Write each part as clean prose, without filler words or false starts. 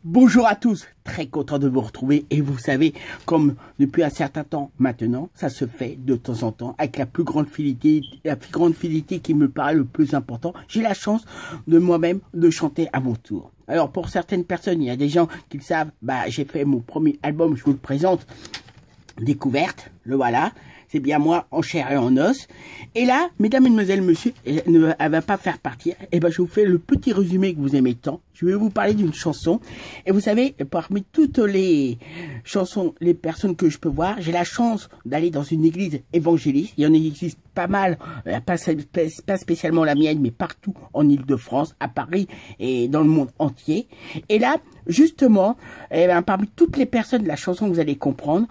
Bonjour à tous, très content de vous retrouver et vous savez, comme depuis un certain temps maintenant, ça se fait de temps en temps avec la plus grande fidélité qui me paraît le plus important. J'ai la chance de moi-même de chanter à mon tour. Alors pour certaines personnes, il y a des gens qui le savent, j'ai fait mon premier album, je vous le présente, Découverte, le voilà. C'est bien moi en chair et en os. Et là, mesdames, mesdemoiselles, monsieur, elle va pas faire partie. Et je vous fais le petit résumé que vous aimez tant. Je vais vous parler d'une chanson. Et vous savez, parmi toutes les chansons, les personnes que je peux voir, j'ai la chance d'aller dans une église évangéliste. Il y en existe pas mal, pas spécialement la mienne, mais partout en Île-de-France, à Paris et dans le monde entier. Et là, justement, parmi toutes les personnes de la chanson que vous allez comprendre,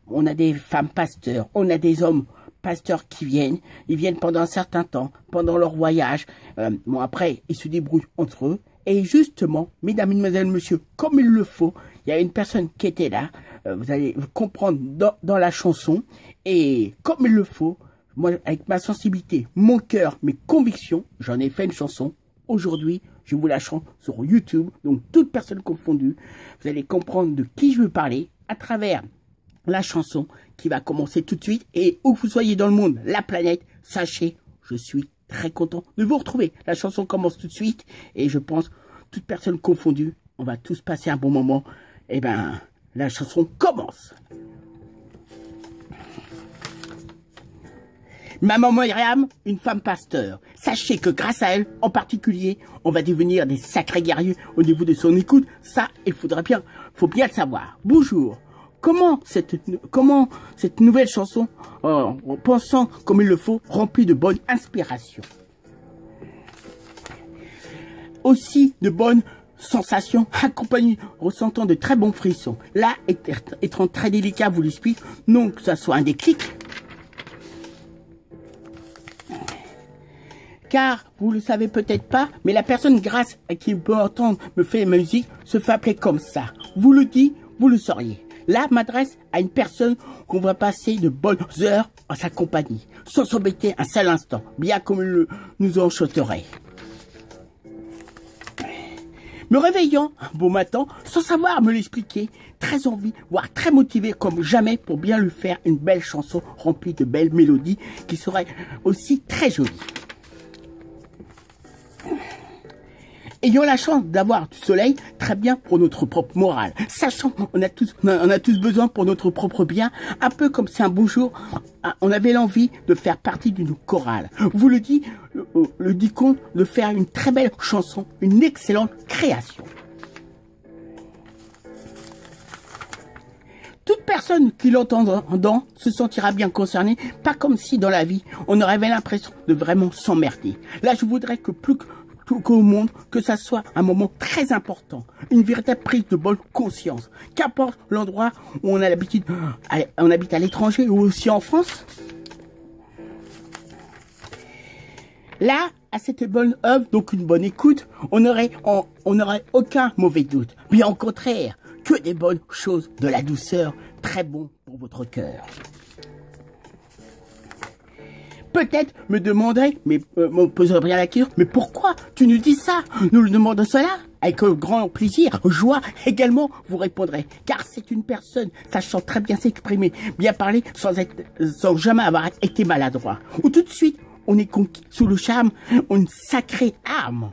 on a des femmes pasteurs, on a des hommes pasteurs qui viennent, ils viennent pendant un certain temps, pendant leur voyage. Après, ils se débrouillent entre eux. Et justement, mesdames, mesdemoiselles, messieurs, comme il le faut, il y a une personne qui était là, vous allez comprendre dans la chanson, et comme il le faut, moi, avec ma sensibilité, mon cœur, mes convictions, j'en ai fait une chanson. Aujourd'hui, je vous la chante sur YouTube, donc toute personne confondue. Vous allez comprendre de qui je veux parler à travers la chanson qui va commencer tout de suite. Et où que vous soyez dans le monde, la planète, sachez, je suis très content de vous retrouver. La chanson commence tout de suite et je pense, toute personne confondue, on va tous passer un bon moment. La chanson commence. Ma maman Myriam, une femme pasteur. Sachez que grâce à elle, en particulier, on va devenir des sacrés guerriers au niveau de son écoute. Ça, faut bien le savoir. Bonjour. Comment cette nouvelle chanson, en pensant comme il le faut, remplie de bonnes inspirations. Aussi de bonnes sensations, accompagnées, ressentant de très bons frissons. Là, étant très délicat, vous l'explique, non que ça soit un déclic, car vous le savez peut-être pas, mais la personne grâce à qui peut entendre me fait la musique se fait appeler comme ça. Vous le dites, vous le sauriez. Là, m'adresse à une personne qu'on va passer de bonnes heures en sa compagnie, sans s'embêter un seul instant, bien comme il nous enchanterait. Me réveillant un beau matin, sans savoir me l'expliquer, très envie, voire très motivé comme jamais pour bien lui faire une belle chanson remplie de belles mélodies qui serait aussi très jolie. Ayons la chance d'avoir du soleil, très bien pour notre propre morale. Sachant qu'on a tous besoin pour notre propre bien, un peu comme c'est un beau jour, on avait l'envie de faire partie d'une chorale. Vous le dit compte de faire une très belle chanson, une excellente création. Toute personne qui l'entendant se sentira bien concernée, pas comme si dans la vie, on aurait l'impression de vraiment s'emmerder. Là, je voudrais que qu'au monde, que ça soit un moment très important, une véritable prise de bonne conscience, qu'importe l'endroit où on habite à l'étranger ou aussi en France. Là, à cette bonne œuvre, donc une bonne écoute, on n'aurait aucun mauvais doute. Bien au contraire, que des bonnes choses, de la douceur, très bon pour votre cœur. Peut-être me demanderait, mais me poserait bien la question, mais pourquoi tu nous dis ça? Nous le demandons cela avec grand plaisir, joie également, vous répondrez. Car c'est une personne sachant très bien s'exprimer, bien parler, sans jamais avoir été maladroit. Ou tout de suite, on est conquis sous le charme, une sacrée arme.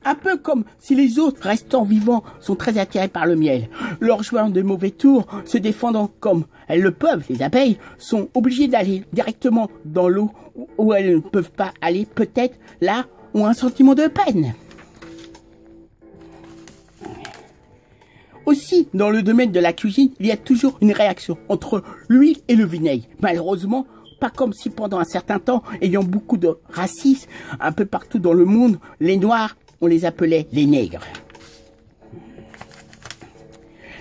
Un peu comme si les autres restant vivants sont très attirés par le miel. Leurs joueurs de mauvais tours, se défendant comme elles le peuvent, les abeilles, sont obligées d'aller directement dans l'eau où elles ne peuvent pas aller, peut-être là ont un sentiment de peine. Aussi, dans le domaine de la cuisine, il y a toujours une réaction entre l'huile et le vinaigre. Malheureusement, pas comme si pendant un certain temps, ayant beaucoup de racisme un peu partout dans le monde, les Noirs, on les appelait les nègres.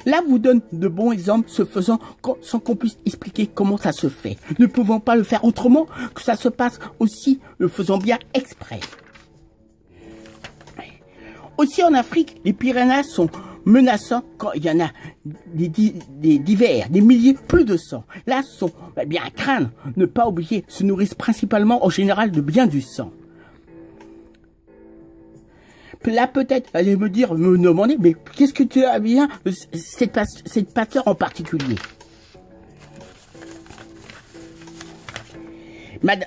Là, vous donne de bons exemples, se faisant sans qu'on puisse expliquer comment ça se fait. Ne pouvant pas le faire autrement, que ça se passe aussi le faisant bien exprès. Aussi en Afrique, les piranhas sont menaçants quand il y en a des milliers, plus de 100. Là, sont bien à craindre, ne pas oublier, se nourrissent principalement en général de bien du sang. Là, peut-être, vous allez me demander, mais qu'est-ce que tu as bien, cette pasteur en particulier?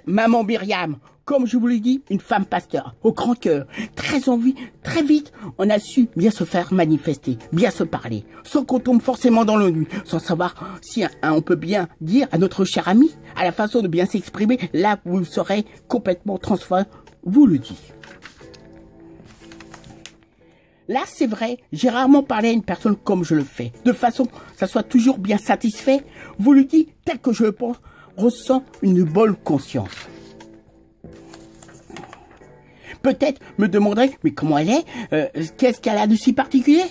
Maman Myriam, comme je vous l'ai dit, une femme pasteur, au grand cœur, très envie, très vite, on a su bien se faire manifester, bien se parler, sans qu'on tombe forcément dans l'ennui, sans savoir si on peut bien dire à notre cher ami, à la façon de bien s'exprimer, là vous serez complètement transformé, vous le dis. Là, c'est vrai, j'ai rarement parlé à une personne comme je le fais, de façon que ça soit toujours bien satisfait, vous le dites tel que je le pense, ressent une bonne conscience. Peut-être me demanderez, mais comment elle est, qu'est-ce qu'elle a de si particulier?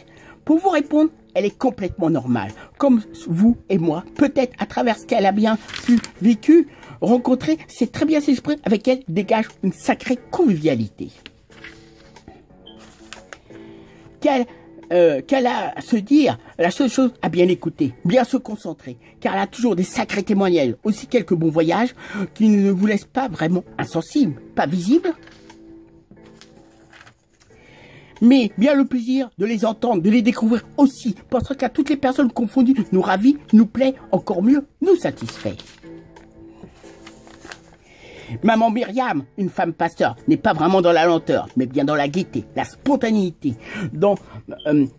Pour vous répondre, elle est complètement normale, comme vous et moi, peut-être à travers ce qu'elle a bien pu vécu, rencontrer, c'est très bien s'exprimer, avec elle dégage une sacrée convivialité. Qu'elle a à se dire, la seule chose à bien écouter, bien se concentrer, car elle a toujours des sacrés témoignages, aussi quelques bons voyages qui ne vous laissent pas vraiment insensibles, pas visibles, mais bien le plaisir de les entendre, de les découvrir aussi, parce qu'à toutes les personnes confondues, nous ravit, nous plaît, encore mieux, nous satisfait. Maman Myriam, une femme pasteur, n'est pas vraiment dans la lenteur, mais bien dans la gaieté, la spontanéité, dans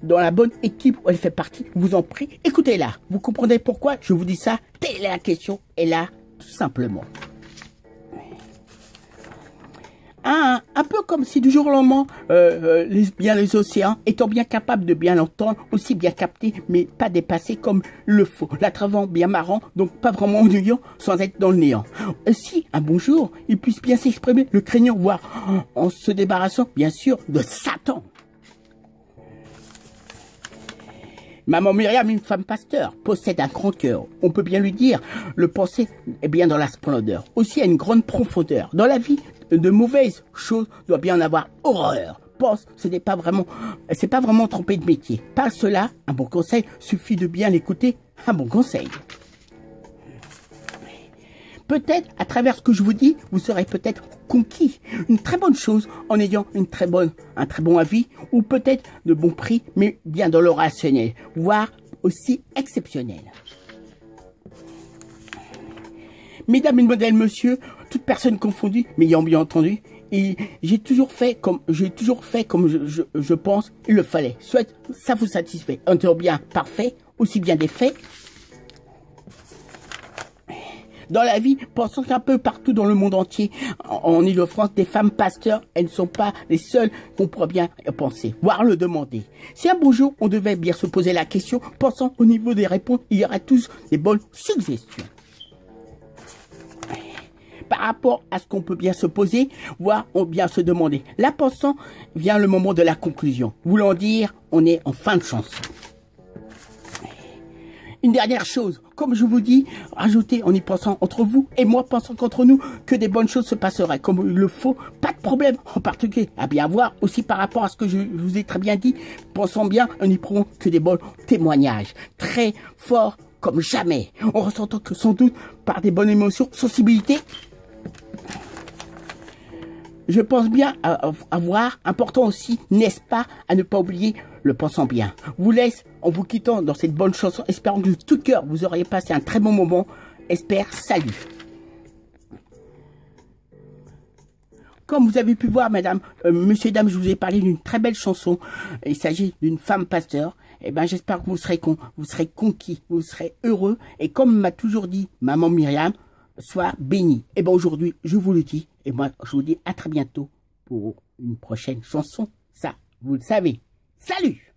la bonne équipe où elle fait partie. Vous en prie, écoutez-la. Vous comprenez pourquoi je vous dis ça? Telle est la question, et là, tout simplement. Un peu comme si du jour au lendemain, les océans, étant bien capables de bien l'entendre, aussi bien capter, mais pas dépasser comme il le faut. La trouvant bien marrant, donc pas vraiment ennuyant, sans être dans le néant. Si, un bonjour, il puisse bien s'exprimer, le craignant, voire en se débarrassant, bien sûr, de Satan. Maman Myriam, une femme pasteur, possède un grand cœur. On peut bien lui dire, le penser est bien dans la splendeur. Aussi à une grande profondeur. Dans la vie, de mauvaises choses doit bien en avoir horreur. Pense, c'est pas vraiment tromper de métier. Par cela, un bon conseil suffit de bien l'écouter. Un bon conseil. Peut-être, à travers ce que je vous dis, vous serez peut-être conquis. Une très bonne chose en ayant un très bon avis, ou peut-être de bon prix, mais bien dans le rationnel, voire aussi exceptionnel. Mesdames, mesdemoiselles, monsieur, toute personne confondue, m'ayant bien entendu, et j'ai toujours fait comme je pense, il le fallait. Soit ça vous satisfait, un temps bien parfait, aussi bien des faits. Dans la vie, pensons qu'un peu partout dans le monde entier, en Île-de-France, des femmes pasteurs, elles ne sont pas les seules qu'on pourrait bien penser, voire le demander. Si un beau jour, on devait bien se poser la question, pensant au niveau des réponses, il y aurait tous des bonnes suggestions. Par rapport à ce qu'on peut bien se poser, voire bien se demander. Là, pensant, vient le moment de la conclusion. Voulant dire, on est en fin de chanson. Une dernière chose, comme je vous dis, rajoutez en y pensant entre vous et moi, pensant qu'entre nous, que des bonnes choses se passeraient comme il le faut, pas de problème, en particulier à bien voir, aussi par rapport à ce que je vous ai très bien dit, pensons bien, on n'y prend que des bons témoignages, très forts comme jamais, en ressentant que sans doute par des bonnes émotions, sensibilité, je pense bien avoir, important aussi, n'est-ce pas, à ne pas oublier le pensant bien. Vous laisse, en vous quittant dans cette bonne chanson, espérant que de tout cœur, vous auriez passé un très bon moment. Espère, salut. Comme vous avez pu voir, madame, monsieur et dame, je vous ai parlé d'une très belle chanson. Il s'agit d'une femme pasteur. Eh ben, j'espère que vous serez conquis, vous serez heureux. Et comme m'a toujours dit maman Myriam, sois béni. Et ben, aujourd'hui, je vous le dis. Et moi, je vous dis à très bientôt pour une prochaine chanson. Ça, vous le savez. Salut!